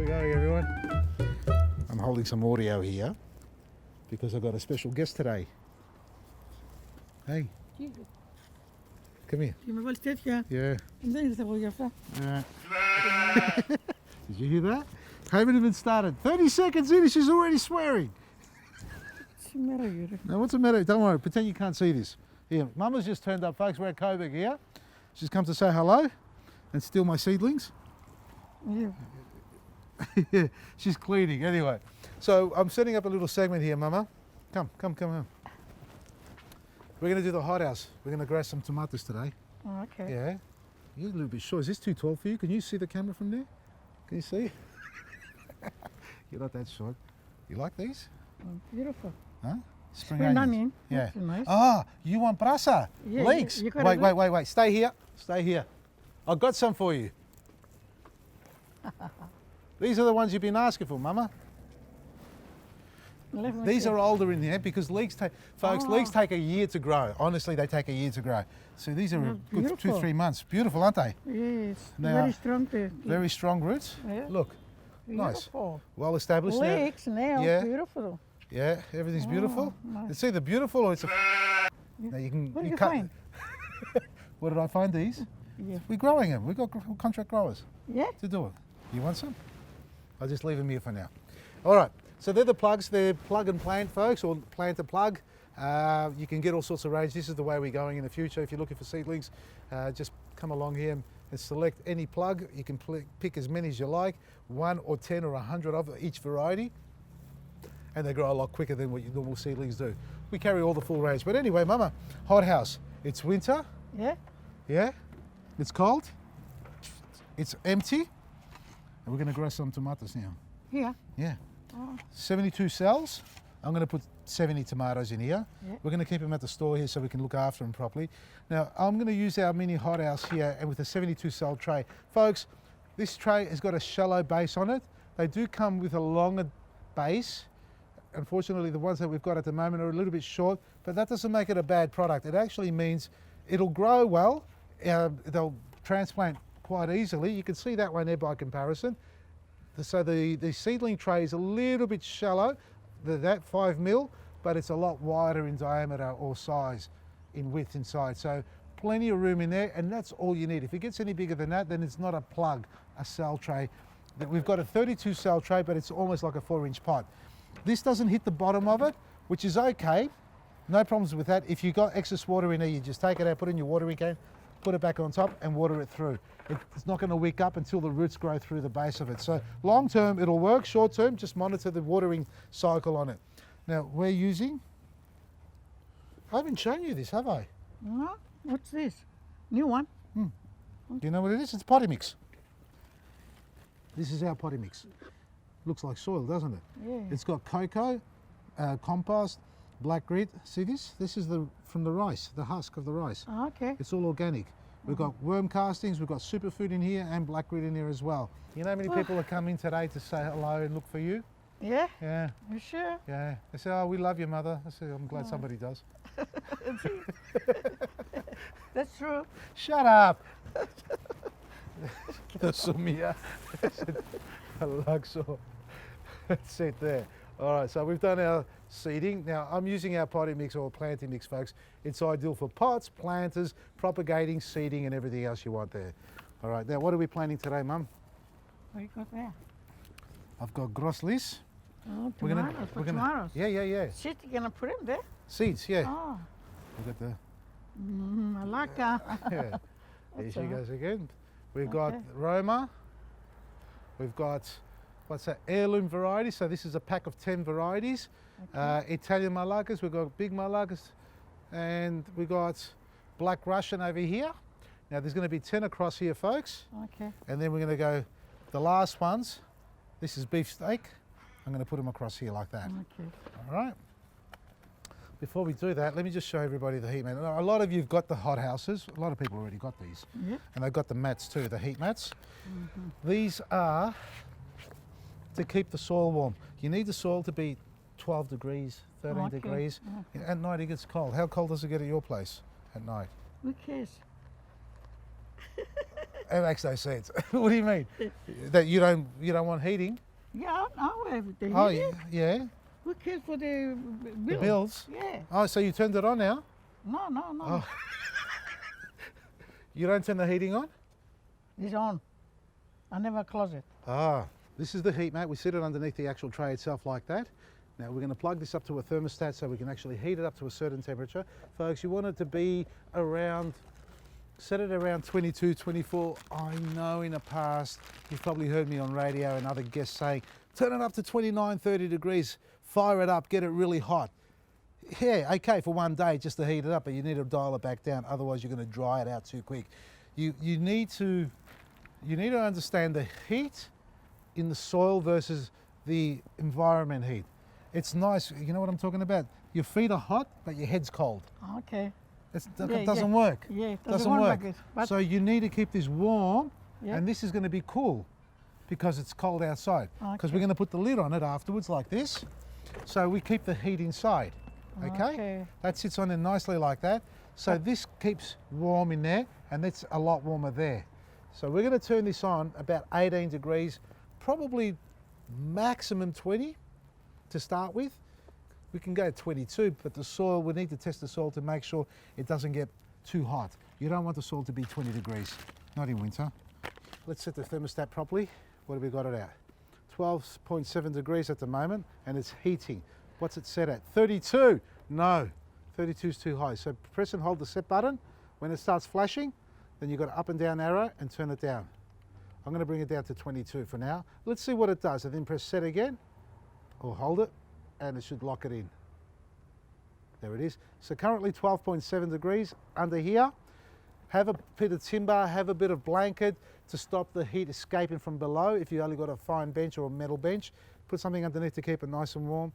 we going, everyone? I'm holding some audio here because I've got a special guest today. Hey, come here. Je me wel steeds, ja. Yeah. En dan is het wel even. Did you hear that? Haven't even started. 30 seconds in, she's already swearing. What's the matter here? Now, what's the matter? Don't worry, pretend you can't see this. Here, Mama's just turned up, folks. We're at Coburg here. She's come to say hello and steal my seedlings. Yeah. Yeah, she's cleaning. Anyway, so I'm setting up a little segment here, Mama. Come. We're going to do the hothouse. We're going to grow some tomatoes today. Oh, okay. Yeah. You're a little bit short. Is this too tall for you? Can you see the camera from there? Can you see? You're not that short. You like these? Oh, beautiful. Huh? Spring Spring onions. onion. Yeah. That's nice. Ah, you want brasa? Yeah, Leeks. you gotta Wait. Stay here. Stay here. I've got some for you. These are the ones you've been asking for, Mama. These are older in here because leeks take, folks, leeks take a year to grow. Honestly, they take a year to grow. So these are a good 2-3 months. Beautiful, aren't they? Yes. Now, Very strong. Very strong roots. Yeah. Look, Beautiful. nice. Well established. Leeks now. Yeah. Beautiful. Yeah, everything's beautiful. Nice. It's either beautiful or it's a. Now you can. What did you cut. find? What did I find? These? Yeah. We're growing them. We've got contract growers Yeah. to do it. You want some? I'll just leave them here for now. All right. So they're the plugs. They're plug and plant, folks, or plant to plug. You can get all sorts of range. This is the way we're going in the future. If you're looking for seedlings, just come along here and select any plug. You can pick as many as you like, 1 or 10 or 100 of each variety, and they grow a lot quicker than what your normal seedlings do. We carry all the full range. But anyway, Mama, hothouse. It's winter. Yeah. Yeah. It's cold. It's empty. And we're going to grow some tomatoes now. Here. Yeah. Oh. 72 cells. I'm going to put 70 tomatoes in here. Yeah. We're going to keep them at the store here so we can look after them properly. Now, I'm going to use our mini hothouse here and with a 72 cell tray. Folks, this tray has got a shallow base on it. They do come with a longer base. Unfortunately, the ones that we've got at the moment are a little bit short, but that doesn't make it a bad product. It actually means it'll grow well. They'll transplant quite easily. You can see that one there by comparison. So the seedling tray is a little bit shallow, that 5 mil, but it's a lot wider in diameter or size in width inside. So plenty of room in there, and that's all you need. If it gets any bigger than that, then it's not a plug, a cell tray. We've got a 32 cell tray, but it's almost like a 4-inch pot. This doesn't hit the bottom of it, which is okay. No problems with that. If you've got excess water in there, you just take it out, put it in your watering can, put it back on top and water it through. It's not going to wick up until the roots grow through the base of it. So long term it'll work, short term just monitor the watering cycle on it. Now we're using, I haven't shown you this, have I? No. What's this? New one? Do you know what it is? It's potty mix. This is our potty mix. Looks like soil, doesn't it? Yeah. It's got cocoa, compost, black grit. See this? This is from the rice, the husk of the rice. Oh, okay. It's all organic. We've got worm castings, we've got superfood in here and black grit in there as well. You know how many people have come in today to say hello and look for you? Yeah? Yeah, You sure? yeah. They say, oh, we love you, Mother. I say, I'm glad somebody does. That's true. Shut up! Sumia. That's it there. All right, so we've done our seeding. Now I'm using our potting mix or planting mix, folks. It's ideal for pots, planters, propagating, seeding and everything else you want there. All right, now what are we planting today, Mum? What you got there? I've got groslis. Oh, We're tomatoes. gonna, Tomatoes. Yeah. Shit, you're going to put them there? Seeds, yeah. Oh. We've got the, I like that. yeah. There she all right. goes again. We've got Okay. Roma. We've got, what's that, heirloom variety. So this is a pack of 10 varieties. Italian Malagas, we've got big Malagas, and we've got Black Russian over here. Now there's going to be 10 across here, folks. Okay. And then we're going to go, the last ones, this is beef steak. I'm going to put them across here like that. Okay. All right. Before we do that, let me just show everybody the heat mat. A lot of you've got the hot houses. A lot of people already got these. Yeah. And they've got the mats too, the heat mats. These are to keep the soil warm. You need the soil to be 12 degrees, 13 Okay. degrees. At night it gets cold. How cold does it get at your place at night? Who cares? It makes no sense. What do you mean? That you don't want heating? Yeah, now everything. Oh yeah. We cares for the The bills. bills. Yeah. Oh, so you turned it on now? No, no, no. Oh. You don't turn the heating on? It's on. I never close it. Ah, this is the heat mat. We sit it underneath the actual tray itself like that. Now we're going to plug this up to a thermostat so we can actually heat it up to a certain temperature. Folks, you want it to be around, set it around 22, 24. I know in the past, you've probably heard me on radio and other guests saying, turn it up to 29, 30 degrees, fire it up, get it really hot. Yeah, okay, for one day just to heat it up, but you need to dial it back down, otherwise you're going to dry it out too quick. You need to understand the heat in the soil versus the environment heat. It's nice, you know what I'm talking about? Your feet are hot, but your head's cold. Okay. That doesn't work. Yeah, it Doesn't work. like this. But So you need to keep this warm, Yeah. and this is going to be cool because it's cold outside. Because we're Okay. going to put the lid on it afterwards like this, so we keep the heat inside. Okay? Okay. That sits on there nicely like that. So this keeps warm in there, and it's a lot warmer there. So we're going to turn this on about 18 degrees, probably maximum 20 to start with. We can go 22, but the soil, we need to test the soil to make sure it doesn't get too hot. You don't want the soil to be 20 degrees, not in winter. Let's set the thermostat properly. What have we got it at? 12.7 degrees at the moment, and it's heating. What's it set at? 32. No, 32 is too high. So press and hold the set button. When it starts flashing, then you've got an up and down arrow and turn it down. I'm going to bring it down to 22 for now. Let's see what it does, and then press set again, or hold it, and it should lock it in. There it is. So currently 12.7 degrees under here. Have a bit of timber, have a bit of blanket to stop the heat escaping from below. If you only got a fine bench or a metal bench, put something underneath to keep it nice and warm,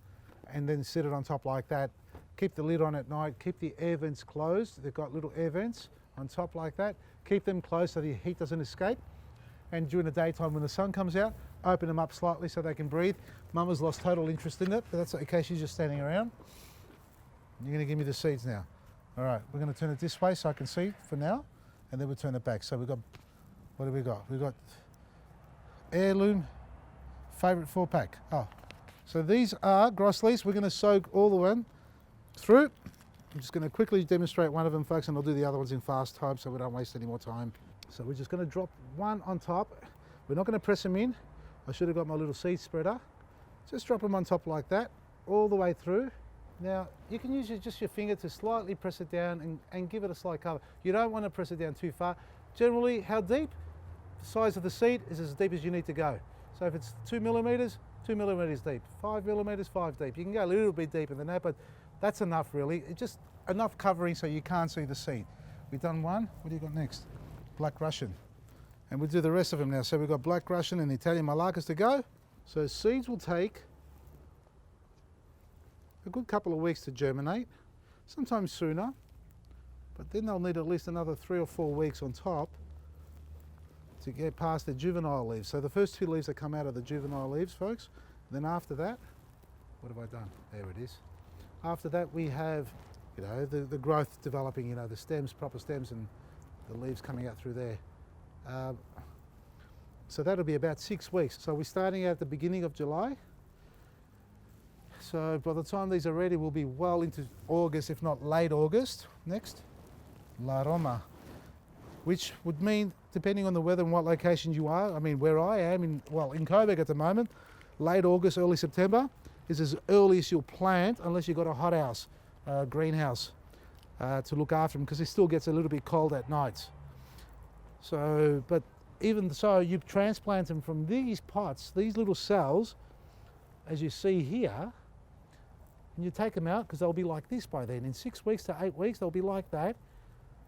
and then sit it on top like that. Keep the lid on at night, keep the air vents closed. They've got little air vents on top like that. Keep them closed so the heat doesn't escape. And during the daytime when the sun comes out, open them up slightly so they can breathe. Mama's lost total interest in it, but that's okay, she's just standing around. You're gonna give me the seeds now. All right, we're gonna turn it this way so I can see for now, and then we'll turn it back. So we've got, what have we got? We've got heirloom favourite 4-pack. Oh, so these are Grossley's. We're gonna soak all the one through. I'm just gonna quickly demonstrate one of them, folks, and I'll do the other ones in fast time so we don't waste any more time. So we're just gonna drop one on top. We're not gonna press them in. I should have got my little seed spreader. Just drop them on top like that, all the way through. Now, you can use just your finger to slightly press it down and give it a slight cover. You don't want to press it down too far. Generally, how deep? The size of the seed is as deep as you need to go. So if it's 2 millimeters, 2 millimeters deep. 5 millimeters, 5 deep. You can go a little bit deeper than that, but that's enough really. It's just enough covering so you can't see the seed. We've done one. What do you got next? Black Russian. And we'll do the rest of them now. So we've got Black Russian and Italian Malacas to go. So seeds will take a good couple of weeks to germinate, sometimes sooner, but then they'll need at least another 3 or 4 weeks on top to get past the juvenile leaves. So the first 2 leaves that come out of the juvenile leaves, folks. Then after that, what have I done? There it is. After that we have, you know, the growth developing, you know, the stems, proper stems, and the leaves coming out through there. So that'll be about 6 weeks. So we're starting out at the beginning of July. So by the time these are ready, we'll be well into August, if not late August. Next, La Roma, which would mean, depending on the weather and what location you are, I mean, where I am, in Coburg at the moment, late August, early September is as early as you'll plant, unless you've got a hothouse, greenhouse to look after them, because it still gets a little bit cold at night. So, but even so, you transplant them from these pots, these little cells, as you see here, and you take them out because they'll be like this by then. In 6 weeks to 8 weeks, they'll be like that,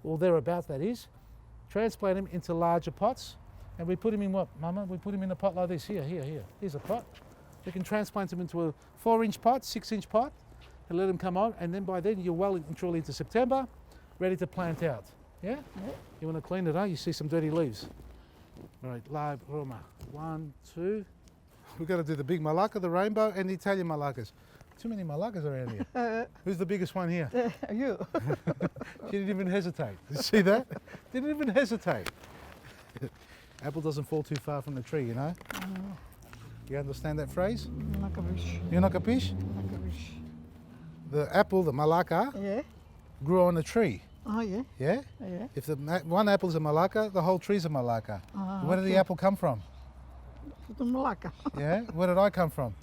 or thereabouts that is. Transplant them into larger pots, and we put them in what, Mama? We put them in a pot like this. Here. Here's a pot. We can transplant them into a 4-inch pot, 6-inch pot, and let them come on, and then by then you're well and truly into September, ready to plant out. Yeah? You want to clean it, huh? You see some dirty leaves. All right, La Roma. 1, 2. We've got to do the big Malacca, the rainbow, and the Italian Malacas. Too many Malacas around here. Who's the biggest one here? You. She didn't even hesitate. Did you see that? Didn't even hesitate. Apple doesn't fall too far from the tree, you know? You understand that phrase? Nakabish. You know capiche? Nakabish. The apple, the malacca, Yeah. grew on a tree, Oh, yeah. yeah? Yeah. If one apple is a malacca, the whole tree's a malacca. Where did the okay. apple come from? From Malacca. Yeah? Where did I come from?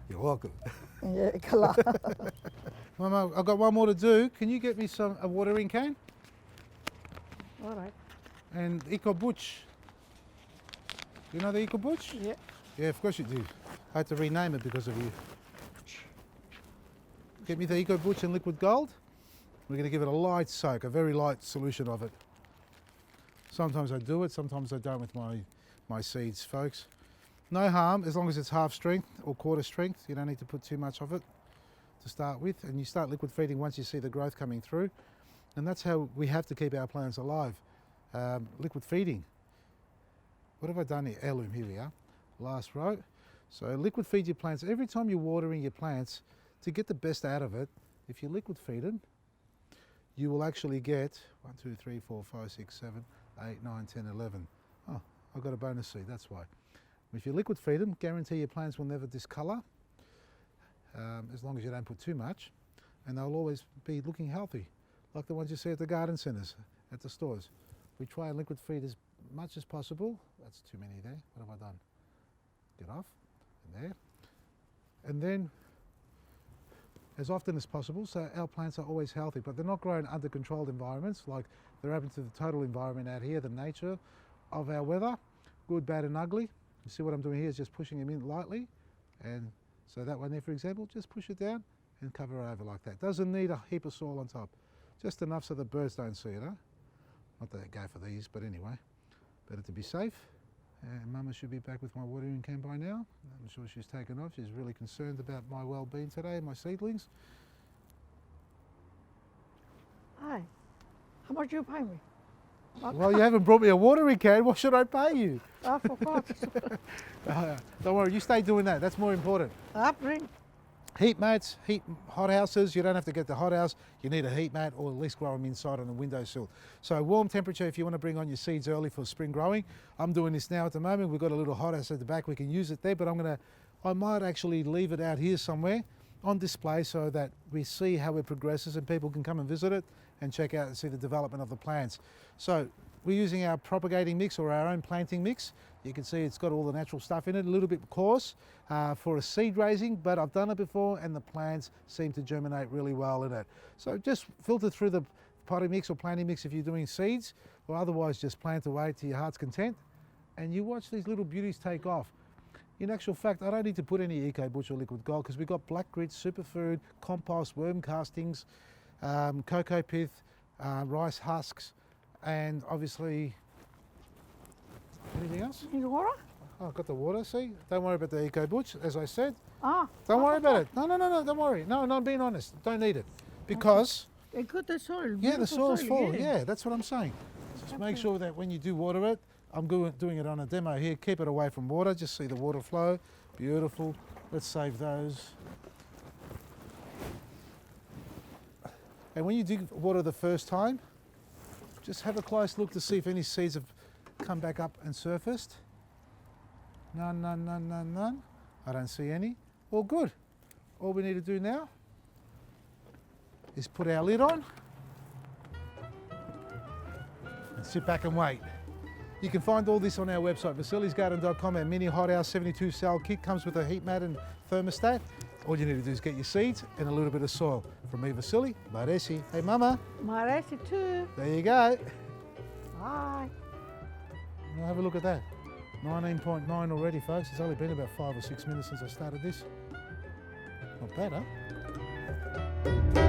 You're welcome. Yeah, kala. Mama, I've got one more to do. Can you get me a watering can? All right. And eco butch. You know the eco butch? Yeah. Yeah, of course you do. I had to rename it because of you. Get me the eco butch and liquid gold. We're going to give it a light soak, a very light solution of it. Sometimes I do it, sometimes I don't with my seeds, folks. No harm, as long as it's half strength or quarter strength. You don't need to put too much of it to start with. And you start liquid feeding once you see the growth coming through. And that's how we have to keep our plants alive. Liquid feeding. What have I done here? Heirloom, here we are. Last row. So liquid feed your plants. Every time you're watering your plants, to get the best out of it, if you liquid feed them, you will actually get 1, 2, 3, 4, 5, 6, 7, 8, 9, 10, 11. Oh, I've got a bonus seed, that's why. If you liquid feed them, guarantee your plants will never discolour, as long as you don't put too much, and they'll always be looking healthy, like the ones you see at the garden centres, at the stores. We try and liquid feed as much as possible. That's too many there. What have I done? Get off, and there. And then, as often as possible, so our plants are always healthy, but they're not grown under controlled environments, like they're open to the total environment out here, the nature of our weather, good, bad and ugly. You see what I'm doing here is just pushing them in lightly, and so that one there, for example, just push it down and cover it over like that. Doesn't need a heap of soil on top, just enough so the birds don't see it, huh? Not that they go for these, but anyway, better to be safe. And Mama should be back with my watering can by now. I'm sure she's taken off. She's really concerned about my well-being today, my seedlings. Hi. How much you pay me? Well, you haven't brought me a watering can. What should I pay you? I forgot. Don't worry, you stay doing that. That's more important. I bring. Heat mats, hot houses, you don't have to get the hot house. You need a heat mat or at least grow them inside on a windowsill. So warm temperature if you want to bring on your seeds early for spring growing. I'm doing this now at the moment. We've got a little hot house at the back. We can use it there, but I might actually leave it out here somewhere on display so that we see how it progresses and people can come and visit it and check out and see the development of the plants. So we're using our propagating mix or our own planting mix. You can see it's got all the natural stuff in it, a little bit coarse for a seed raising, but I've done it before and the plants seem to germinate really well in it. So just filter through the potting mix or planting mix if you're doing seeds, or otherwise just plant away to your heart's content and you watch these little beauties take off. In actual fact, I don't need to put any Eco Butch or liquid gold because we've got black grit, superfood, compost, worm castings, cocoa pith, rice husks, and obviously, anything else? Need water? Oh, I've got the water, see? Don't worry about the Eco Butch, as I said. Ah. Don't worry about it. No, don't worry. No, I'm being honest. Don't need it. Because, They got the soil. yeah, the beautiful soil's full. yeah. Yeah, that's what I'm saying. Just make Okay. sure that when you do water it, I'm doing it on a demo here. Keep it away from water. Just see the water flow. Beautiful. Let's save those. And when you do water the first time, just have a close look to see if any seeds have come back up and surfaced. None. I don't see any. All good. All we need to do now is put our lid on and sit back and wait. You can find all this on our website, vasilisgarden.com. Our mini hothouse 72 cell kit comes with a heat mat and thermostat. All you need to do is get your seeds and a little bit of soil. From me, Vasili, Maresi. Hey, Mama. Maresi too. There you go. Bye. Now have a look at that. 19.9 already, folks. It's only been about 5 or 6 minutes since I started this. Not bad, huh?